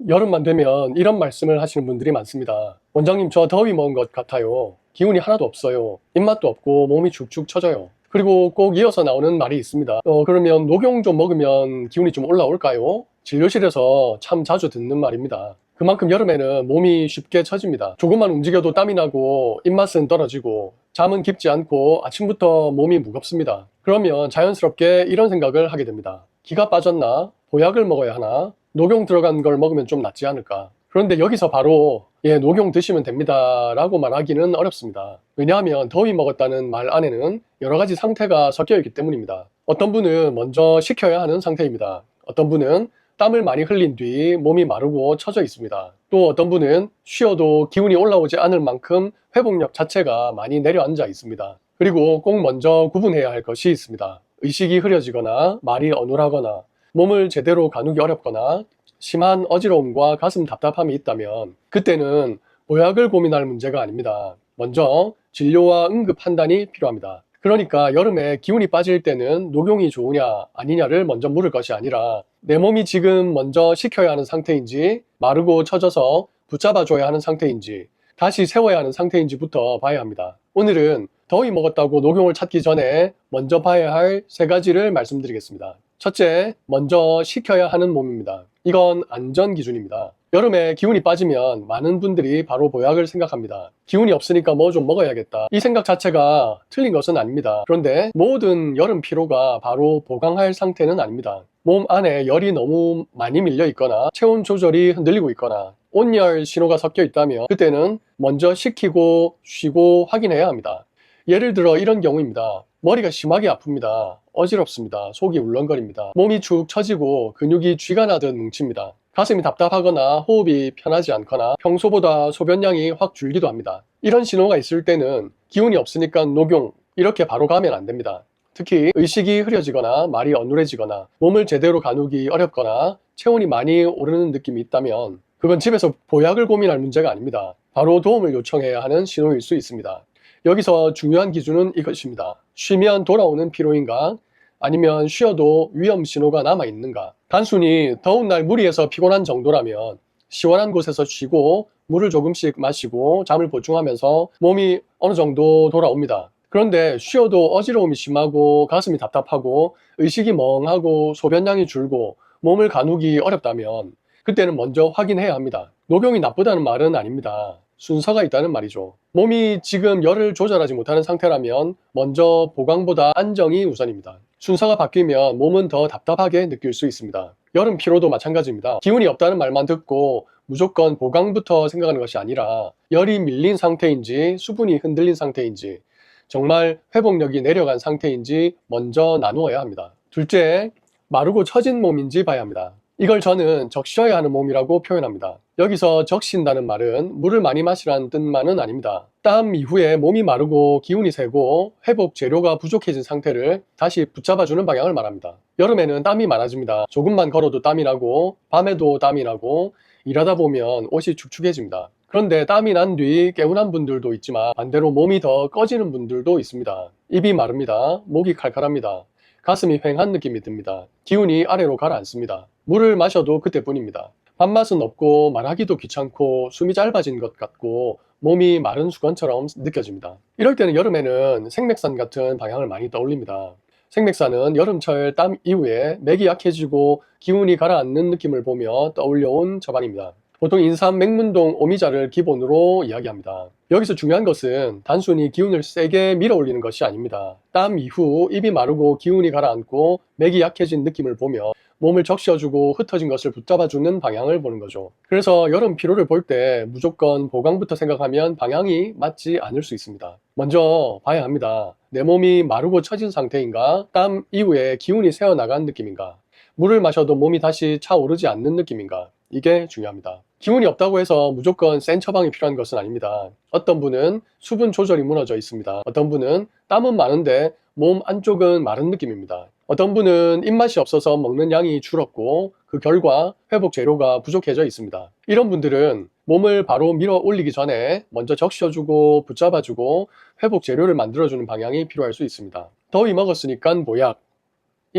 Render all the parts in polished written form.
여름만 되면 이런 말씀을 하시는 분들이 많습니다. 원장님, 저 더위 먹은 것 같아요. 기운이 하나도 없어요. 입맛도 없고 몸이 축축 처져요. 그리고 꼭 이어서 나오는 말이 있습니다. 그러면 녹용 좀 먹으면 기운이 좀 올라올까요? 진료실에서 참 자주 듣는 말입니다. 그만큼 여름에는 몸이 쉽게 처집니다. 조금만 움직여도 땀이 나고 입맛은 떨어지고 잠은 깊지 않고 아침부터 몸이 무겁습니다. 그러면 자연스럽게 이런 생각을 하게 됩니다. 기가 빠졌나? 보약을 먹어야 하나? 녹용 들어간 걸 먹으면 좀 낫지 않을까? 그런데 여기서 바로 녹용 드시면 됩니다 라고 말하기는 어렵습니다. 왜냐하면 더위 먹었다는 말 안에는 여러 가지 상태가 섞여 있기 때문입니다. 어떤 분은 먼저 식혀야 하는 상태입니다. 어떤 분은 땀을 많이 흘린 뒤 몸이 마르고 처져 있습니다. 또 어떤 분은 쉬어도 기운이 올라오지 않을 만큼 회복력 자체가 많이 내려앉아 있습니다. 그리고 꼭 먼저 구분해야 할 것이 있습니다. 의식이 흐려지거나 말이 어눌하거나 몸을 제대로 가누기 어렵거나 심한 어지러움과 가슴 답답함이 있다면 그때는 보약을 고민할 문제가 아닙니다. 먼저 진료와 응급 판단이 필요합니다. 그러니까 여름에 기운이 빠질 때는 녹용이 좋으냐 아니냐를 먼저 물을 것이 아니라 내 몸이 지금 먼저 식혀야 하는 상태인지 마르고 처져서 붙잡아줘야 하는 상태인지 다시 세워야 하는 상태인지부터 봐야 합니다. 오늘은 더위 먹었다고 녹용을 찾기 전에 먼저 봐야 할 세 가지를 말씀드리겠습니다. 첫째, 먼저 식혀야 하는 몸입니다. 이건 안전 기준입니다. 여름에 기운이 빠지면 많은 분들이 바로 보약을 생각합니다. 기운이 없으니까 뭐 좀 먹어야겠다. 이 생각 자체가 틀린 것은 아닙니다. 그런데 모든 여름 피로가 바로 보강할 상태는 아닙니다. 몸 안에 열이 너무 많이 밀려 있거나 체온 조절이 흔들리고 있거나 온열 신호가 섞여 있다면 그때는 먼저 식히고 쉬고 확인해야 합니다. 예를 들어 이런 경우입니다. 머리가 심하게 아픕니다. 어지럽습니다. 속이 울렁거립니다. 몸이 축 처지고 근육이 쥐가 나듯 뭉칩니다. 가슴이 답답하거나 호흡이 편하지 않거나 평소보다 소변량이 확 줄기도 합니다. 이런 신호가 있을 때는 기운이 없으니까 녹용 이렇게 바로 가면 안 됩니다. 특히 의식이 흐려지거나 말이 어눌해지거나 몸을 제대로 가누기 어렵거나 체온이 많이 오르는 느낌이 있다면 그건 집에서 보약을 고민할 문제가 아닙니다. 바로 도움을 요청해야 하는 신호일 수 있습니다. 여기서 중요한 기준은 이것입니다. 쉬면 돌아오는 피로인가? 아니면 쉬어도 위험 신호가 남아있는가? 단순히 더운 날 무리해서 피곤한 정도라면 시원한 곳에서 쉬고 물을 조금씩 마시고 잠을 보충하면서 몸이 어느 정도 돌아옵니다. 그런데 쉬어도 어지러움이 심하고 가슴이 답답하고 의식이 멍하고 소변량이 줄고 몸을 가누기 어렵다면 그때는 먼저 확인해야 합니다. 녹용이 나쁘다는 말은 아닙니다. 순서가 있다는 말이죠. 몸이 지금 열을 조절하지 못하는 상태라면 먼저 보강보다 안정이 우선입니다. 순서가 바뀌면 몸은 더 답답하게 느낄 수 있습니다. 여름 피로도 마찬가지입니다. 기운이 없다는 말만 듣고 무조건 보강부터 생각하는 것이 아니라 열이 밀린 상태인지 수분이 흔들린 상태인지 정말 회복력이 내려간 상태인지 먼저 나누어야 합니다. 둘째, 마르고 처진 몸인지 봐야 합니다. 이걸 저는 적셔야 하는 몸이라고 표현합니다. 여기서 적신다는 말은 물을 많이 마시라는 뜻만은 아닙니다. 땀 이후에 몸이 마르고 기운이 새고 회복 재료가 부족해진 상태를 다시 붙잡아주는 방향을 말합니다. 여름에는 땀이 많아집니다. 조금만 걸어도 땀이 나고 밤에도 땀이 나고 일하다 보면 옷이 축축해집니다. 그런데 땀이 난 뒤 개운한 분들도 있지만 반대로 몸이 더 꺼지는 분들도 있습니다. 입이 마릅니다. 목이 칼칼합니다. 가슴이 휑한 느낌이 듭니다. 기운이 아래로 가라앉습니다. 물을 마셔도 그때뿐입니다. 밥맛은 없고 말하기도 귀찮고 숨이 짧아진 것 같고 몸이 마른 수건처럼 느껴집니다. 이럴 때는 여름에는 생맥산 같은 방향을 많이 떠올립니다. 생맥산은 여름철 땀 이후에 맥이 약해지고 기운이 가라앉는 느낌을 보며 떠올려온 처방입니다. 보통 인삼, 맹문동, 오미자를 기본으로 이야기합니다. 여기서 중요한 것은 단순히 기운을 세게 밀어 올리는 것이 아닙니다. 땀 이후 입이 마르고 기운이 가라앉고 맥이 약해진 느낌을 보며 몸을 적셔주고 흩어진 것을 붙잡아주는 방향을 보는 거죠. 그래서 여름 피로를 볼 때 무조건 보강부터 생각하면 방향이 맞지 않을 수 있습니다. 먼저 봐야 합니다. 내 몸이 마르고 처진 상태인가? 땀 이후에 기운이 새어나간 느낌인가? 물을 마셔도 몸이 다시 차오르지 않는 느낌인가? 이게 중요합니다. 기운이 없다고 해서 무조건 센 처방이 필요한 것은 아닙니다. 어떤 분은 수분 조절이 무너져 있습니다. 어떤 분은 땀은 많은데 몸 안쪽은 마른 느낌입니다. 어떤 분은 입맛이 없어서 먹는 양이 줄었고 그 결과 회복 재료가 부족해져 있습니다. 이런 분들은 몸을 바로 밀어 올리기 전에 먼저 적셔주고 붙잡아주고 회복 재료를 만들어주는 방향이 필요할 수 있습니다. 더위 먹었으니까 보약,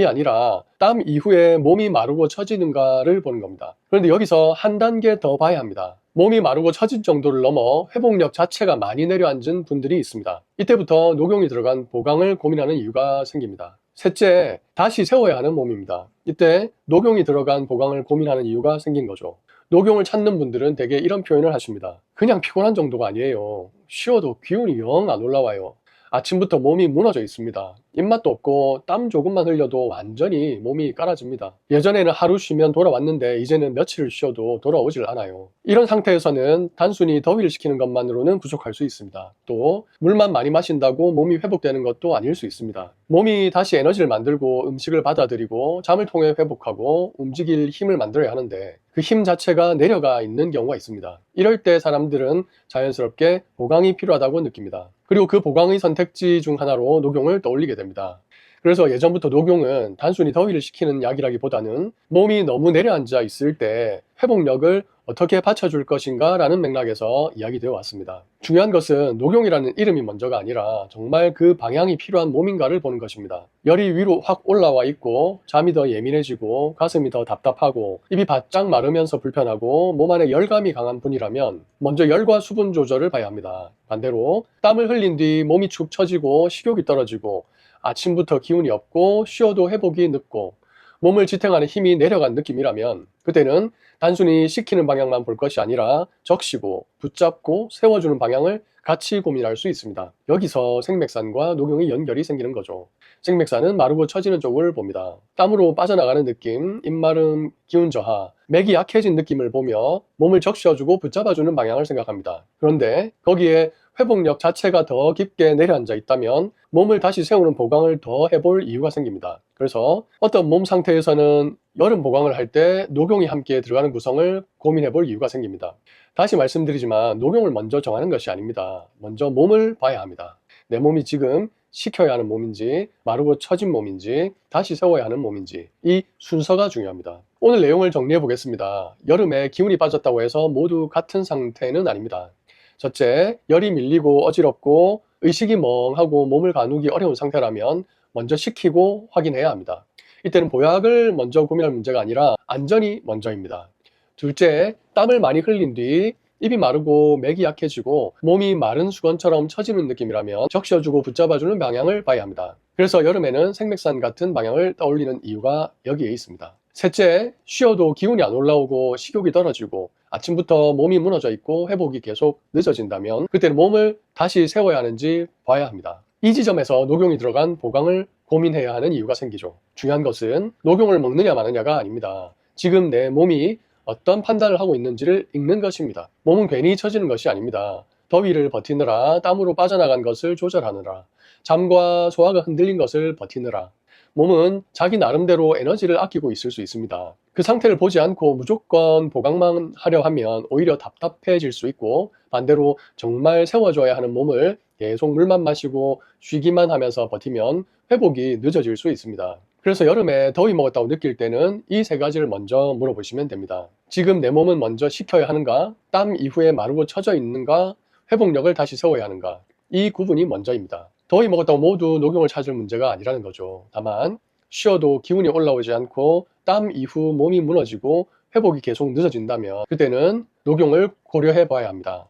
아니라 땀 이후에 몸이 마르고 처지는가를 보는 겁니다. 그런데 여기서 한 단계 더 봐야 합니다. 몸이 마르고 처진 정도를 넘어 회복력 자체가 많이 내려앉은 분들이 있습니다. 이때부터 녹용이 들어간 보강을 고민하는 이유가 생깁니다. 셋째, 다시 세워야 하는 몸입니다. 이때 녹용이 들어간 보강을 고민하는 이유가 생긴 거죠. 녹용을 찾는 분들은 대개 이런 표현을 하십니다. 그냥 피곤한 정도가 아니에요. 쉬어도 기운이 영 안 올라와요. 아침부터 몸이 무너져 있습니다. 입맛도 없고 땀 조금만 흘려도 완전히 몸이 깔아집니다. 예전에는 하루 쉬면 돌아왔는데 이제는 며칠을 쉬어도 돌아오질 않아요. 이런 상태에서는 단순히 더위를 식히는 것만으로는 부족할 수 있습니다. 또 물만 많이 마신다고 몸이 회복되는 것도 아닐 수 있습니다. 몸이 다시 에너지를 만들고 음식을 받아들이고 잠을 통해 회복하고 움직일 힘을 만들어야 하는데 그 힘 자체가 내려가 있는 경우가 있습니다. 이럴 때 사람들은 자연스럽게 보강이 필요하다고 느낍니다. 그리고 그 보강의 선택지 중 하나로 녹용을 떠올리게 됩니다. 그래서 예전부터 녹용은 단순히 더위를 식히는 약이라기보다는 몸이 너무 내려앉아 있을 때 회복력을 어떻게 받쳐줄 것인가 라는 맥락에서 이야기되어 왔습니다. 중요한 것은 녹용이라는 이름이 먼저가 아니라 정말 그 방향이 필요한 몸인가를 보는 것입니다. 열이 위로 확 올라와 있고 잠이 더 예민해지고 가슴이 더 답답하고 입이 바짝 마르면서 불편하고 몸 안에 열감이 강한 분이라면 먼저 열과 수분 조절을 봐야 합니다. 반대로 땀을 흘린 뒤 몸이 축 처지고 식욕이 떨어지고 아침부터 기운이 없고 쉬어도 회복이 늦고 몸을 지탱하는 힘이 내려간 느낌이라면 그때는 단순히 식히는 방향만 볼 것이 아니라 적시고 붙잡고 세워주는 방향을 같이 고민할 수 있습니다. 여기서 생맥산과 녹용의 연결이 생기는 거죠. 생맥산은 마르고 처지는 쪽을 봅니다. 땀으로 빠져나가는 느낌, 입마름, 기운 저하, 맥이 약해진 느낌을 보며 몸을 적셔주고 붙잡아주는 방향을 생각합니다. 그런데 거기에 회복력 자체가 더 깊게 내려앉아 있다면 몸을 다시 세우는 보강을 더 해볼 이유가 생깁니다. 그래서 어떤 몸 상태에서는 여름 보강을 할 때 녹용이 함께 들어가는 구성을 고민해 볼 이유가 생깁니다. 다시 말씀드리지만 녹용을 먼저 정하는 것이 아닙니다. 먼저 몸을 봐야 합니다. 내 몸이 지금 식혀야 하는 몸인지 마르고 처진 몸인지 다시 세워야 하는 몸인지 이 순서가 중요합니다. 오늘 내용을 정리해 보겠습니다. 여름에 기운이 빠졌다고 해서 모두 같은 상태는 아닙니다. 첫째, 열이 밀리고 어지럽고 의식이 멍하고 몸을 가누기 어려운 상태라면 먼저 식히고 확인해야 합니다. 이때는 보약을 먼저 고민할 문제가 아니라 안전이 먼저입니다. 둘째, 땀을 많이 흘린 뒤 입이 마르고 맥이 약해지고 몸이 마른 수건처럼 처지는 느낌이라면 적셔주고 붙잡아주는 방향을 봐야 합니다. 그래서 여름에는 생맥산 같은 방향을 떠올리는 이유가 여기에 있습니다. 셋째, 쉬어도 기운이 안 올라오고 식욕이 떨어지고 아침부터 몸이 무너져 있고 회복이 계속 늦어진다면 그때는 몸을 다시 세워야 하는지 봐야 합니다. 이 지점에서 녹용이 들어간 보강을 고민해야 하는 이유가 생기죠. 중요한 것은 녹용을 먹느냐 마느냐가 아닙니다. 지금 내 몸이 어떤 판단을 하고 있는지를 읽는 것입니다. 몸은 괜히 처지는 것이 아닙니다. 더위를 버티느라 땀으로 빠져나간 것을 조절하느라 잠과 소화가 흔들린 것을 버티느라 몸은 자기 나름대로 에너지를 아끼고 있을 수 있습니다. 그 상태를 보지 않고 무조건 보강만 하려 하면 오히려 답답해질 수 있고 반대로 정말 세워줘야 하는 몸을 계속 물만 마시고 쉬기만 하면서 버티면 회복이 늦어질 수 있습니다. 그래서 여름에 더위 먹었다고 느낄 때는 이 세 가지를 먼저 물어보시면 됩니다. 지금 내 몸은 먼저 식혀야 하는가? 땀 이후에 마르고 처져 있는가? 회복력을 다시 세워야 하는가? 이 구분이 먼저입니다. 더위 먹었다고 모두 녹용을 찾을 문제가 아니라는 거죠. 다만 쉬어도 기운이 올라오지 않고 땀 이후 몸이 무너지고 회복이 계속 늦어진다면 그때는 녹용을 고려해 봐야 합니다.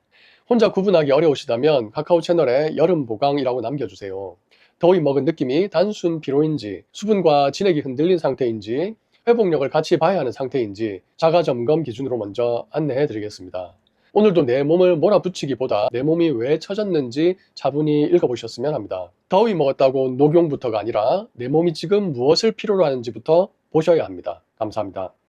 혼자 구분하기 어려우시다면 카카오 채널에 여름 보강이라고 남겨주세요. 더위 먹은 느낌이 단순 피로인지 수분과 진액이 흔들린 상태인지 회복력을 같이 봐야 하는 상태인지 자가 점검 기준으로 먼저 안내해 드리겠습니다. 오늘도 내 몸을 몰아붙이기보다 내 몸이 왜 처졌는지 차분히 읽어보셨으면 합니다. 더위 먹었다고 녹용부터가 아니라 내 몸이 지금 무엇을 필요로 하는지부터 보셔야 합니다. 감사합니다.